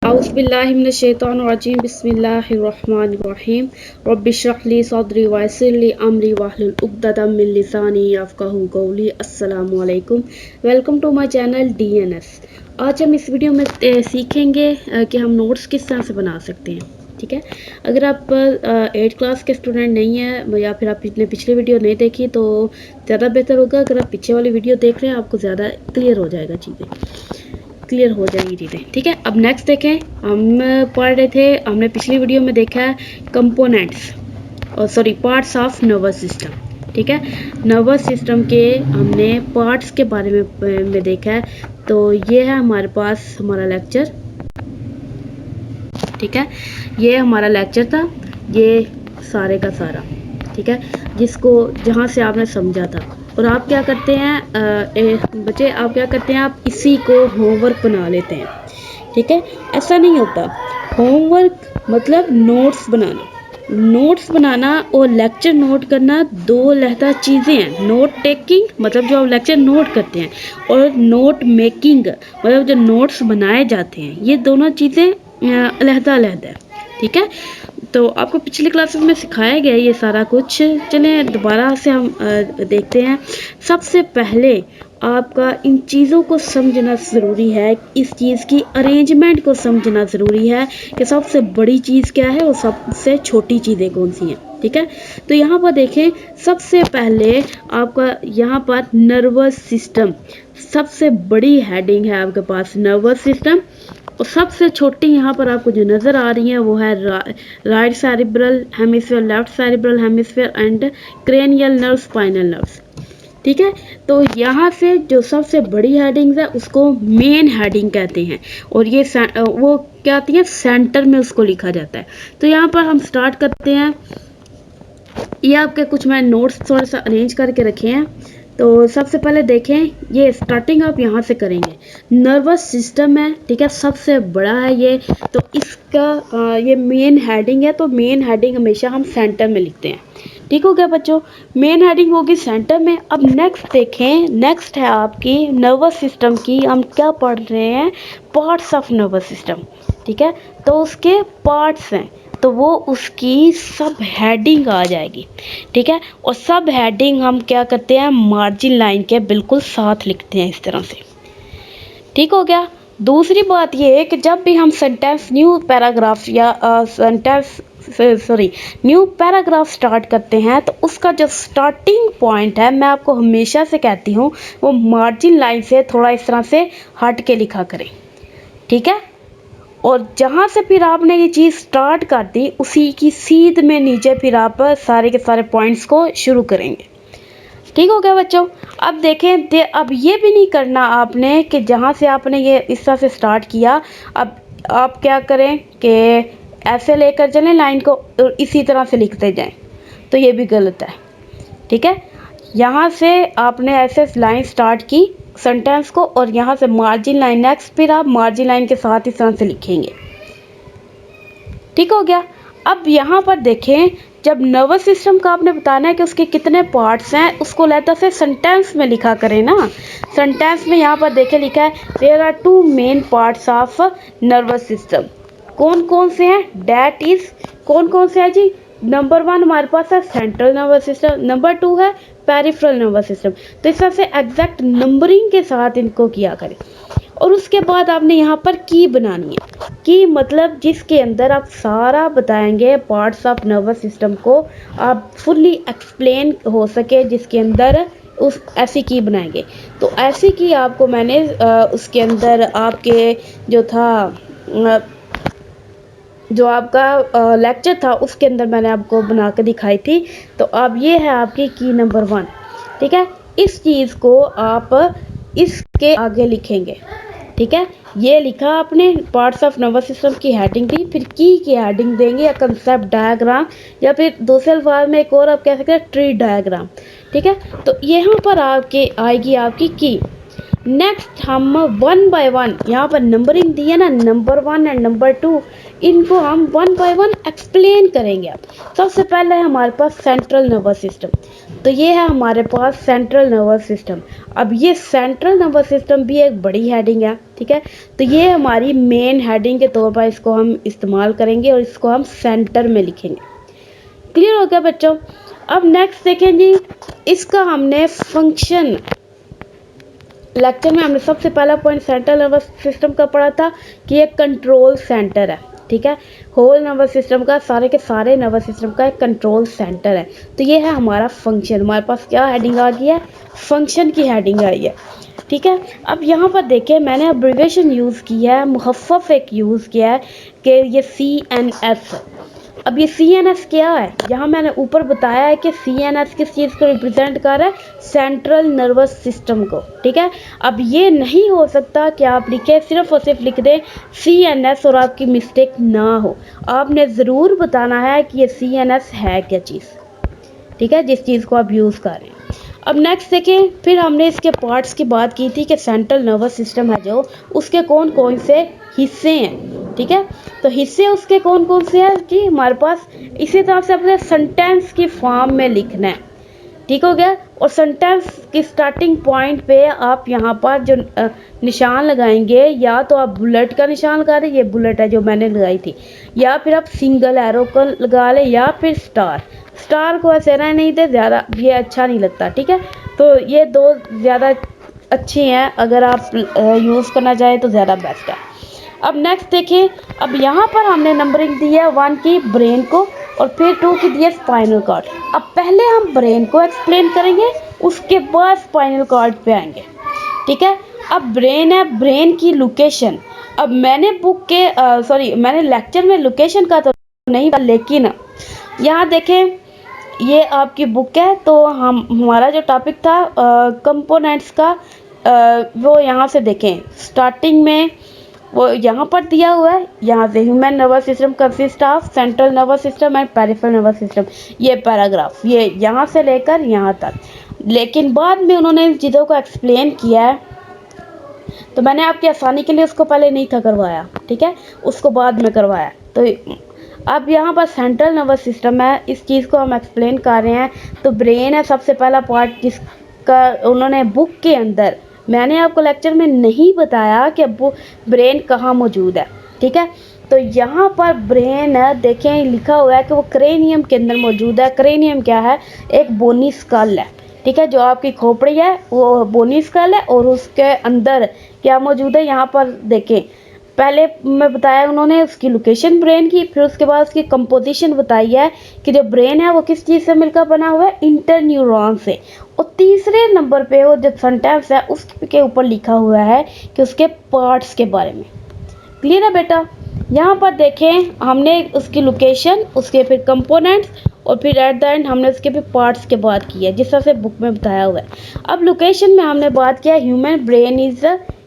औज़ुबिल्लाहिमिनश्शैतानिर्रजीम बिस्मिल्लाहिर्रहमानिर्रहीम रब्बिश्रह ली सदरी वयस्सिर ली अमरी वहलुल उक़दतम मिन लिसानी यफ़क़हू क़ौली। अस्सलामु अलैकुम, welcome to my channel DNS। आज हम इस वीडियो में सीखेंगे कि हम नोट्स किस तरह से बना सकते हैं। ठीक है, अगर आप 8th क्लास के स्टूडेंट नहीं हैं या फिर आपने पिछली वीडियो नहीं देखी तो ज़्यादा बेहतर होगा अगर आप पीछे वाली वीडियो देख रहे हैं, आपको ज़्यादा क्लियर हो जाएगा, क्लियर हो जाएगी चीज़ें। ठीक है, अब नेक्स्ट देखें, हम पढ़ रहे थे, हमने पिछली वीडियो में देखा है कंपोनेंट्स और sorry parts of nervous system. ठीक है, नर्वस सिस्टम के हमने पार्ट्स के बारे में देखा है। तो ये है हमारे पास हमारा लेक्चर। ठीक है, ये हमारा लेक्चर था, ये सारे का सारा। ठीक है, जिसको जहाँ से आपने समझा था। और आप क्या करते हैं बच्चे, आप क्या करते हैं, आप इसी को होमवर्क बना लेते हैं। ठीक है, ऐसा नहीं होता। होमवर्क मतलब नोट्स बनाना। नोट्स बनाना और लेक्चर नोट करना दो अलग चीज़ें हैं। नोट टेकिंग मतलब जो आप लेक्चर नोट करते हैं, और नोट मेकिंग मतलब जो नोट्स बनाए जाते हैं, ये दोनों चीज़ें अलग है। ठीक है, तो आपको पिछली क्लास में सिखाया गया ये सारा कुछ। चलें दोबारा से हम देखते हैं। सबसे पहले आपका इन चीज़ों को समझना ज़रूरी है, इस चीज़ की अरेंजमेंट को समझना ज़रूरी है कि सबसे बड़ी चीज़ क्या है और सबसे छोटी चीज़ें कौन सी हैं। ठीक है, तो यहाँ पर देखें, सबसे पहले आपका यहाँ पर नर्वस सिस्टम, सबसे बड़ी हेडिंग है आपके पास नर्वस सिस्टम। और सबसे छोटी यहाँ पर आपको जो नज़र आ रही है वो है right cerebral hemisphere, left cerebral hemisphere and cranial nerve, spinal nerves. ठीक है, तो यहाँ से जो सबसे बड़ी हेडिंग्स है उसको मेन हेडिंग कहते हैं, और ये वो क्या आती है, सेंटर में उसको लिखा जाता है। तो यहाँ पर हम स्टार्ट करते हैं। ये आपके कुछ मैं नोट्स थोड़ा सा अरेंज करके रखे हैं। तो सबसे पहले देखें, ये स्टार्टिंग आप यहाँ से करेंगे। नर्वस सिस्टम है, ठीक है, सबसे बड़ा है ये। तो इसका ये मेन हेडिंग है, तो मेन हेडिंग हमेशा हम सेंटर में लिखते हैं। ठीक हो गया बच्चों, मेन हेडिंग होगी सेंटर में। अब नेक्स्ट देखें, नेक्स्ट है आपकी नर्वस सिस्टम की, हम क्या पढ़ रहे हैं, पार्ट्स ऑफ नर्वस सिस्टम। ठीक है, तो उसके पार्ट्स हैं, तो वो उसकी सब हेडिंग आ जाएगी। ठीक है, और सब हेडिंग हम क्या करते हैं, मार्जिन लाइन के बिल्कुल साथ लिखते हैं इस तरह से। ठीक हो गया। दूसरी बात ये है कि जब भी हम सेंटेंस न्यू पैराग्राफ या न्यू पैराग्राफ स्टार्ट करते हैं, तो उसका जो स्टार्टिंग पॉइंट है, मैं आपको हमेशा से कहती हूँ, वो मार्जिन लाइन से थोड़ा इस तरह से हट के लिखा करें। ठीक है, और जहाँ से फिर आपने ये चीज़ स्टार्ट कर दी, उसी की सीध में नीचे फिर आप सारे के सारे पॉइंट्स को शुरू करेंगे। ठीक हो गया बच्चों। अब देखें, अब ये भी नहीं करना आपने कि जहाँ से आपने ये इस तरह से स्टार्ट किया, अब आप क्या करें कि ऐसे लेकर चलें लाइन को और इसी तरह से लिखते जाएं, तो ये भी गलत है। ठीक है, यहाँ से आपने ऐसे लाइन स्टार्ट की सेंटेंस को, और यहाँ से मार्जिन लाइन नेक्स्ट, फिर आप मार्जिन लाइन के साथ इस तरह से लिखेंगे। ठीक हो गया। अब यहाँ पर देखें, जब नर्वस सिस्टम का आपने बताना है कि उसके कितने पार्ट्स हैं, उसको लेता से सेंटेंस में लिखा करें ना। सेंटेंस में यहाँ पर देखें लिखा है, there are 2 main parts of nervous system. कौन कौन से हैं, डैट इज, कौन कौन से हैं जी, नंबर 1 हमारे पास है सेंट्रल नर्वस सिस्टम, नंबर 2 है पेरिफेरल नर्वस सिस्टम। तो इस तरह से एग्जैक्ट नंबरिंग के साथ इनको किया करें। और उसके बाद आपने यहाँ पर की बनानी है। की मतलब जिसके अंदर आप सारा बताएंगे पार्ट्स ऑफ नर्वस सिस्टम को, आप फुल्ली एक्सप्लेन हो सके, जिसके अंदर उस ऐसी की बनाएंगे। तो ऐसी की आपको मैंने उसके अंदर आपके जो आपका लेक्चर था उसके अंदर मैंने आपको बना कर दिखाई थी। तो अब ये है आपकी की नंबर 1। ठीक है, इस चीज़ को आप इसके आगे लिखेंगे। ठीक है, ये लिखा आपने, पार्ट्स ऑफ नर्वस सिस्टम की हेडिंग दी, फिर की हेडिंग देंगे, या कंसेप्ट डायग्राम, या फिर दूसरे अल्फाज में एक और आप कह सकते हैं ट्री डायग्राम। ठीक है, तो यहाँ पर आपके आएगी आपकी की। नेक्स्ट हम 1 बाय 1 यहाँ पर नंबरिंग दी है ना, नंबर 1 एंड नंबर 2, इनको हम 1 बाय 1 एक्सप्लेन करेंगे। अब सबसे पहले हमारे पास सेंट्रल नर्वस सिस्टम। तो ये है हमारे पास सेंट्रल नर्वस सिस्टम। अब ये सेंट्रल नर्वस सिस्टम भी एक बड़ी हेडिंग है, ठीक है। तो ये हमारी मेन हेडिंग के तौर पर इसको हम इस्तेमाल करेंगे और इसको हम सेंटर में लिखेंगे। क्लियर हो गया बच्चों। अब नेक्स्ट देखें जी, इसका हमने फंक्शन लेक्चर में हमने सबसे पहला पॉइंट सेंट्रल नर्वस सिस्टम का पढ़ा था कि ये कंट्रोल सेंटर है, ठीक है। होल नर्वस सिस्टम का, सारे के सारे नर्वस सिस्टम का एक कंट्रोल सेंटर है। तो ये है हमारा फंक्शन। हमारे पास क्या हेडिंग आ गई है, फंक्शन की हेडिंग आई है, ठीक है। अब यहाँ पर देखिए मैंने अब्रिविएशन यूज़ की है, मुखफ़फ़ एक यूज़ किया है कि ये CNS। अब ये CNS क्या है, यहाँ मैंने ऊपर बताया है कि CNS किस चीज़ को रिप्रेजेंट कर रहा है, सेंट्रल नर्वस सिस्टम को, ठीक है। अब ये नहीं हो सकता कि आप लिखे सिर्फ और सिर्फ लिख दें CNS और आपकी मिस्टेक ना हो। आपने ज़रूर बताना है कि ये CNS है क्या चीज़, ठीक है, जिस चीज़ को आप यूज़ कर रहे हैं। अब नेक्स्ट देखें, फिर हमने इसके पार्ट्स की बात की थी कि सेंट्रल नर्वस सिस्टम है जो, उसके कौन कौन से हिस्से हैं, ठीक है। तो हिस्से उसके कौन कौन से हैं कि हमारे पास इसी तरह से अपने सेंटेंस की फॉर्म में लिखना है, ठीक हो गया। और सेंटेंस की स्टार्टिंग पॉइंट पे आप यहाँ पर जो निशान लगाएंगे, या तो आप बुलेट का निशान लगा दें, ये बुलेट है जो मैंने लगाई थी, या फिर आप सिंगल एरो को लगा लें, या फिर स्टार को ऐसे रहने नहीं दे ज़्यादा, ये अच्छा नहीं लगता, ठीक है। तो ये दो ज़्यादा अच्छी हैं, अगर आप यूज़ करना चाहें तो ज़्यादा बेस्ट है। अब नेक्स्ट देखिए, अब यहाँ पर हमने नंबरिंग दी है 1 की ब्रेन को, और फिर 2 की दी है स्पाइनल कॉर्ड। अब पहले हम ब्रेन को एक्सप्लेन करेंगे, उसके बाद स्पाइनल कॉर्ड पे आएंगे, ठीक है। अब ब्रेन है, ब्रेन की लोकेशन। अब मैंने मैंने लेक्चर में लोकेशन का तो नहीं, लेकिन यहाँ देखें ये आपकी बुक है, तो हमारा जो टॉपिक था कंपोनेंट्स का, वो यहाँ से देखें स्टार्टिंग में वो यहाँ पर दिया हुआ है, यहाँ से human nervous system consist of central nervous system and peripheral nervous system, ये पैराग्राफ, ये यहाँ से लेकर यहाँ तक। लेकिन बाद में उन्होंने इन चीज़ों को एक्सप्लेन किया है, तो मैंने आपकी आसानी के लिए उसको पहले नहीं था करवाया, ठीक है, उसको बाद में करवाया। तो अब यहाँ पर सेंट्रल नर्वस सिस्टम है, इस चीज़ को हम एक्सप्लेन कर रहे हैं। तो ब्रेन है सबसे पहला पार्ट, जिसका उन्होंने बुक के अंदर, मैंने आपको लेक्चर में नहीं बताया कि ब्रेन कहाँ मौजूद है, ठीक है। तो यहाँ पर ब्रेन देखें लिखा हुआ है कि वो क्रेनियम के अंदर मौजूद है। क्रेनियम क्या है, एक बोनी स्कल है, ठीक है। जो आपकी खोपड़ी है वो बोनी स्कल है, और उसके अंदर क्या मौजूद है, यहाँ पर देखें पहले मैं बताया उन्होंने उसकी लोकेशन ब्रेन की, फिर उसके बाद उसकी कंपोजिशन बताई है कि जो ब्रेन है वो किस चीज़ से मिलकर बना हुआ है, इंटरन्यूरॉन से। और तीसरे नंबर पे वो जो सेंटेंस है उसके ऊपर लिखा हुआ है कि उसके पार्ट्स के बारे में। क्लियर है बेटा। यहाँ पर देखें हमने उसकी लोकेशन, उसके फिर कंपोनेंट्स, और फिर एट द एंड हमने उसके फिर पार्ट्स के बात की है, जिस तरह से बुक में बताया हुआ है। अब लोकेशन में हमने बात किया human brain is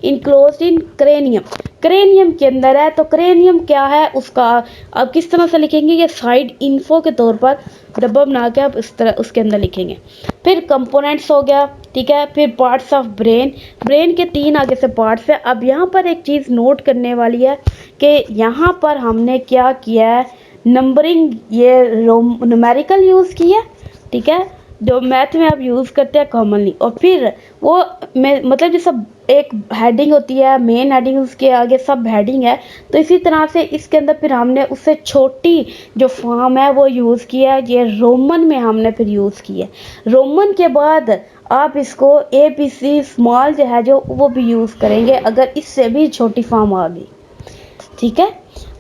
enclosed in cranium, cranium के अंदर है। तो क्रेनियम क्या है उसका अब किस तरह से लिखेंगे, ये साइड इन्फो के तौर पर डब्बा बना के आप इस तरह उसके अंदर लिखेंगे। फिर कंपोनेंट्स हो गया, ठीक है। फिर पार्ट्स ऑफ ब्रेन, ब्रेन के 3 आगे से पार्ट्स है। अब यहाँ पर एक चीज़ नोट करने वाली है कि यहाँ पर हमने क्या किया है, नंबरिंग ये न्यूमेरिकल यूज़ किया, ठीक है, जो मैथ में आप यूज़ करते हैं कॉमनली। और फिर वो मतलब जैसे एक हेडिंग होती है, मेन हेडिंग, उसके आगे सब हेडिंग है, तो इसी तरह से इसके अंदर फिर हमने उससे छोटी जो फॉर्म है वो यूज़ किया है, ये रोमन में हमने फिर यूज़ किया है। रोमन के बाद आप इसको ABC स्मॉल जो है जो वो भी यूज़ करेंगे अगर इससे भी छोटी फॉर्म आ गई, ठीक है।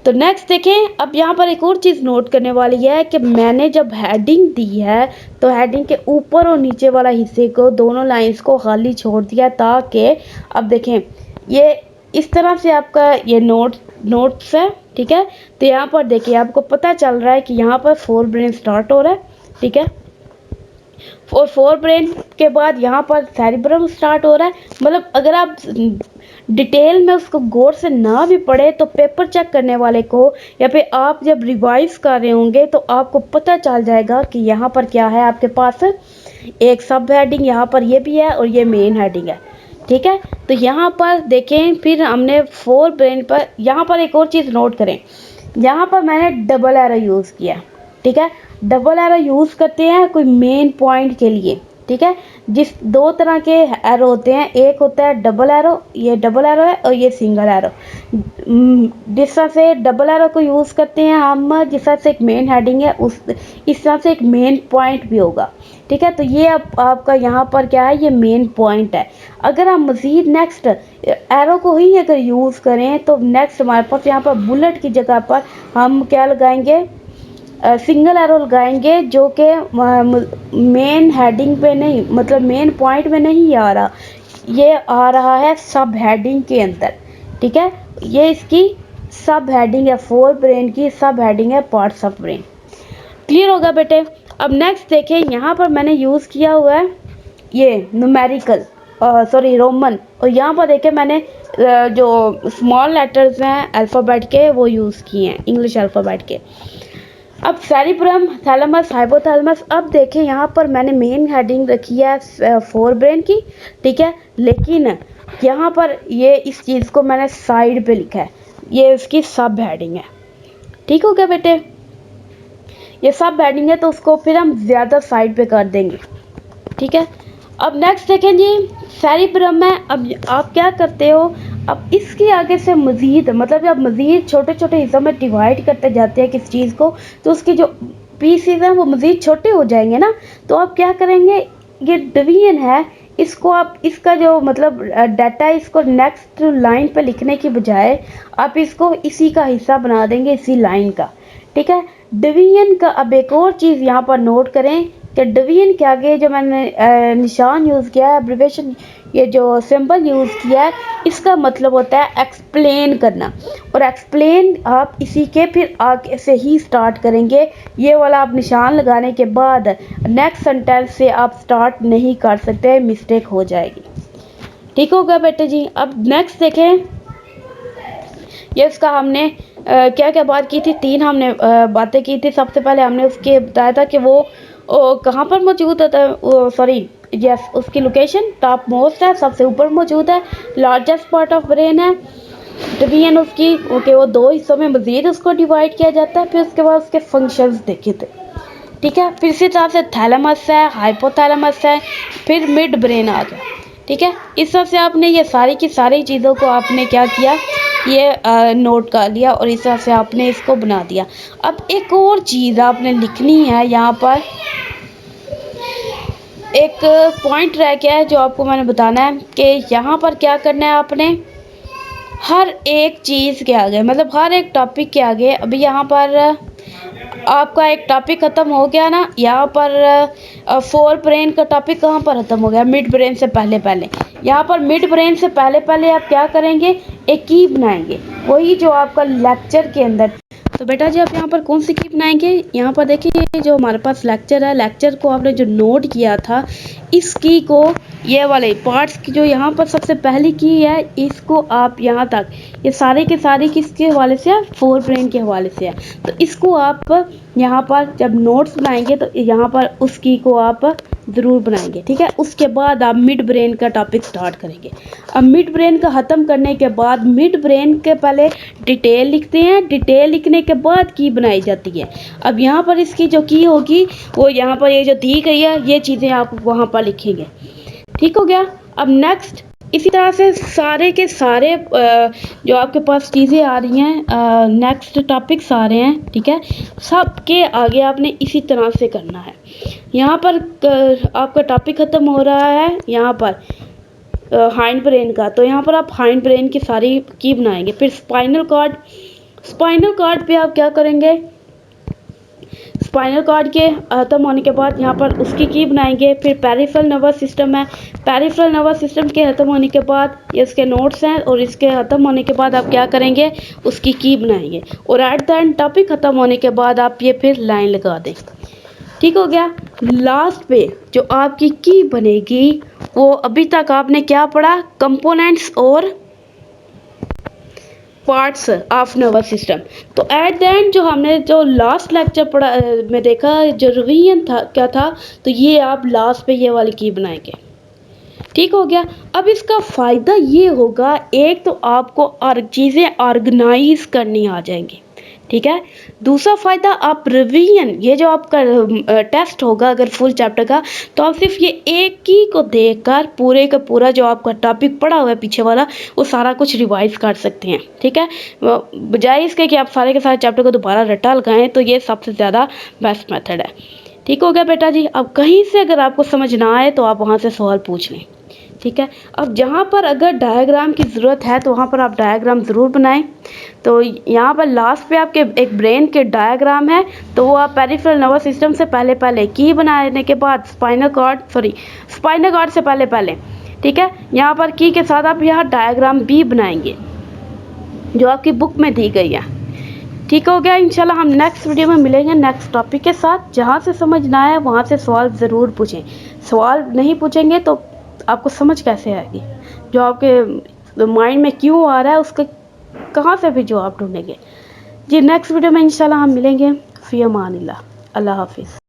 तो नेक्स्ट देखें, अब यहाँ पर एक और चीज़ नोट करने वाली है कि मैंने जब हेडिंग दी है तो हेडिंग के ऊपर और नीचे वाला हिस्से को, दोनों लाइंस को खाली छोड़ दिया, ताकि अब देखें ये इस तरह से आपका ये नोट्स है, ठीक है। तो यहाँ पर देखिए आपको पता चल रहा है कि यहाँ पर 4 ब्रेन स्टार्ट हो रहा है, ठीक है, और 4 ब्रेन के बाद यहाँ पर सेरिब्रम स्टार्ट हो रहा है। मतलब अगर आप डिटेल में उसको गौर से ना भी पढ़े तो पेपर चेक करने वाले को, या फिर आप जब रिवाइज कर रहे होंगे तो आपको पता चल जाएगा कि यहाँ पर क्या है। आपके पास एक सब हेडिंग यहाँ पर ये भी है और ये मेन हेडिंग है, ठीक है। तो यहाँ पर देखें फिर हमने 4 ब्रेन पर, यहाँ पर एक और चीज़ नोट करें, यहाँ पर मैंने डबल एरो यूज़ किया, ठीक है। डबल एरो यूज़ करते हैं कोई मेन पॉइंट के लिए, ठीक है। जिस दो तरह के एरो होते हैं, एक होता है डबल एरो, ये डबल एरो है, और ये सिंगल एरो। जिस तरह से डबल एरो को यूज़ करते हैं हम, जिस तरह से एक मेन हेडिंग है उस इस तरह से एक मेन पॉइंट भी होगा, ठीक है। तो ये आपका यहाँ पर क्या है, ये मेन पॉइंट है। अगर हम मज़ीद नेक्स्ट एरो को ही अगर यूज़ करें तो नेक्स्ट हमारे पास यहाँ पर बुलेट की जगह पर हम क्या लगाएंगे, सिंगल एरो लगाएंगे, जो कि मेन हेडिंग पे नहीं, मतलब मेन पॉइंट में नहीं आ रहा, ये आ रहा है सब हेडिंग के अंदर, ठीक है। ये इसकी सब हेडिंग है, फोर ब्रेन की सब हेडिंग है, पार्ट्स ऑफ ब्रेन। क्लियर होगा बेटे। अब नेक्स्ट देखें, यहाँ पर मैंने यूज़ किया हुआ है ये न्यूमेरिकल, सॉरी रोमन, और यहाँ पर देखें मैंने जो स्मॉल लेटर्स हैं अल्फ़ाबेट के वो यूज़ किए हैं, इंग्लिश अल्फ़ाबेट के। अब सेरिब्रम, थैलेमस, हाइपोथैलेमस। अब देखें यहाँ पर मैंने मेन हेडिंग रखी है फोर ब्रेन की, ठीक है। लेकिन यहाँ पर ये इस चीज़ को मैंने साइड पे लिखा है, ये उसकी सब हेडिंग है, ठीक हो गया बेटे। ये सब हेडिंग है तो उसको फिर हम ज़्यादा साइड पे कर देंगे, ठीक है। अब नेक्स्ट देखें जी, सेरिब्रम है। अब आप क्या करते हो, अब इसके आगे से मज़ीद, मतलब जब मज़ीद छोटे छोटे हिस्सों में डिवाइड करते जाते हैं किस चीज़ को, तो उसके जो पीसेस हैं वो मज़ीद छोटे हो जाएंगे ना। तो आप क्या करेंगे, ये डिवीजन है, इसको आप इसका जो मतलब डाटा है, इसको नेक्स्ट लाइन पे लिखने की बजाय आप इसको इसी का हिस्सा बना देंगे, इसी लाइन का, ठीक है। डिवीजन का अब एक और चीज़ यहाँ पर नोट करें कि डिवीजन के आगे जो मैंने निशान यूज़ किया है, एब्रिविएशन, ये जो सिंबल यूज़ किया है, इसका मतलब होता है एक्सप्लेन करना। और एक्सप्लेन आप इसी के फिर आगे से ही स्टार्ट करेंगे, ये वाला आप निशान लगाने के बाद नेक्स्ट सेंटेंस से आप स्टार्ट नहीं कर सकते, मिस्टेक हो जाएगी, ठीक होगा बेटे जी। अब नेक्स्ट देखें, ये इसका हमने क्या क्या बात की थी, तीन हमने बातें की थी। सबसे पहले हमने उसके बताया था कि वो कहाँ पर मौजूद होता है, सॉरी यस, उसकी लोकेशन टॉप मोस्ट है, सबसे ऊपर मौजूद है, लार्जेस्ट पार्ट ऑफ ब्रेन है। डिवीजन उसकी ओके, वो दो हिस्सों में मज़ीद उसको डिवाइड किया जाता है। फिर उसके बाद उसके फंक्शंस देखे थे, ठीक है। फिर इसी तरह से थैलेमस है, हाइपोथैलेमस है, फिर मिड ब्रेन आ गया, ठीक है। इस तरह से आपने ये सारी की सारी चीज़ों को आपने क्या किया, ये नोट कर लिया और इस तरह से आपने इसको बना दिया। अब एक और चीज़ आपने लिखनी है, यहाँ पर एक पॉइंट रह गया है जो आपको मैंने बताना है कि यहाँ पर क्या करना है आपने, हर एक चीज़ के आगे, मतलब हर एक टॉपिक के आगे। अभी यहाँ पर आपका एक टॉपिक ख़त्म हो गया ना, यहाँ पर फोर ब्रेन का टॉपिक कहाँ पर ख़त्म हो गया, मिड ब्रेन से पहले पहले। यहाँ पर मिड ब्रेन से पहले पहले आप क्या करेंगे, एक की बनाएंगे, वही जो आपका लेक्चर के अंदर। तो बेटा जी आप यहाँ पर कौन सी की बनाएंगे, यहाँ पर देखिए ये जो हमारे पास लेक्चर है, लेक्चर को आपने जो नोट किया था, इस की को, ये वाले पार्ट्स की जो यहाँ पर सबसे पहली की है, इसको आप यहाँ तक, ये सारे के सारे किसके हवाले से है, फोर ब्रेन के हवाले से है। तो इसको आप यहाँ पर जब नोट्स बनाएंगे तो यहाँ पर उस की को आप ज़रूर बनाएंगे, ठीक है। उसके बाद आप मिड ब्रेन का टॉपिक स्टार्ट करेंगे। अब मिड ब्रेन का ख़त्म करने के बाद मिड ब्रेन के पहले डिटेल लिखते हैं, डिटेल लिखने के बाद की बनाई जाती है। अब यहाँ पर इसकी जो की होगी वो यहाँ पर ये जो दी गई है, ये चीज़ें आप वहाँ पर लिखेंगे, ठीक हो गया। अब नेक्स्ट इसी तरह से सारे के सारे जो आपके पास चीज़ें आ रही हैं, नेक्स्ट टॉपिक सारे हैं, ठीक है। सब के आगे आपने इसी तरह से करना है। यहाँ पर आपका टॉपिक ख़त्म हो रहा है यहाँ पर हाइंड ब्रेन का, तो यहाँ पर आप हाइंड ब्रेन की सारी की बनाएंगे। फिर स्पाइनल कॉर्ड, स्पाइनल कॉर्ड पे आप क्या करेंगे, स्पाइनल कॉर्ड के ख़त्म होने के बाद यहाँ पर उसकी की बनाएंगे। फिर पेरिफेरल नर्वस सिस्टम है, पेरिफेरल नर्वस सिस्टम के ख़त्म होने के बाद ये इसके नोट्स हैं, और इसके ख़त्म होने के बाद आप क्या करेंगे, उसकी की बनाएंगे। और एट द एंड टॉपिक ख़त्म होने के बाद आप ये फिर लाइन लगा दें, ठीक हो गया। लास्ट पे जो आपकी की बनेगी वो अभी तक आपने क्या पढ़ा, कंपोनेंट्स और पार्ट्स ऑफ नर्वस सिस्टम। तो एट द एंड जो हमने जो लास्ट लेक्चर पढ़ा में देखा जो रिवीजन था क्या था, तो ये आप लास्ट पे ये वाली की बनाएंगे, ठीक हो गया। अब इसका फ़ायदा ये होगा, एक तो आपको चीज़ें ऑर्गेनाइज करनी आ जाएंगी, ठीक है। दूसरा फ़ायदा, आप रिवीजन, ये जो आपका टेस्ट होगा अगर फुल चैप्टर का, तो आप सिर्फ ये एक ही को देखकर पूरे का पूरा जो आपका टॉपिक पढ़ा हुआ है पीछे वाला, वो सारा कुछ रिवाइज कर सकते हैं। ठीक है, बजाय इसके कि आप सारे के सारे चैप्टर को दोबारा रटा लगाएं, तो ये सबसे ज़्यादा बेस्ट मेथड है। ठीक हो गया बेटा जी। अब कहीं से अगर आपको समझ ना आए तो आप वहाँ से सवाल पूछ लें। ठीक है, अब जहाँ पर अगर डायग्राम की ज़रूरत है तो वहाँ पर आप डायग्राम ज़रूर बनाएं। तो यहाँ पर लास्ट पे आपके एक ब्रेन के डायग्राम है, तो वो आप पेरिफेरल नर्वस सिस्टम से पहले की बनाने के बाद स्पाइनल कॉर्ड से पहले। ठीक है, यहाँ पर की के साथ आप यहाँ डायग्राम भी बनाएंगे जो आपकी बुक में दी गई है। ठीक हो गया। इंशाल्लाह हम नेक्स्ट वीडियो में मिलेंगे नेक्स्ट टॉपिक के साथ। जहाँ से समझ ना आए वहाँ से सवाल ज़रूर पूछें। सवाल नहीं पूछेंगे तो आपको समझ कैसे आएगी, जो आपके माइंड में क्यों आ रहा है उसके कहाँ से भी जवाब ढूंढेंगे जी। नेक्स्ट वीडियो में इंशाल्लाह हम मिलेंगे। फ़ी अमानिल्लाह। अल्लाह हाफिज़।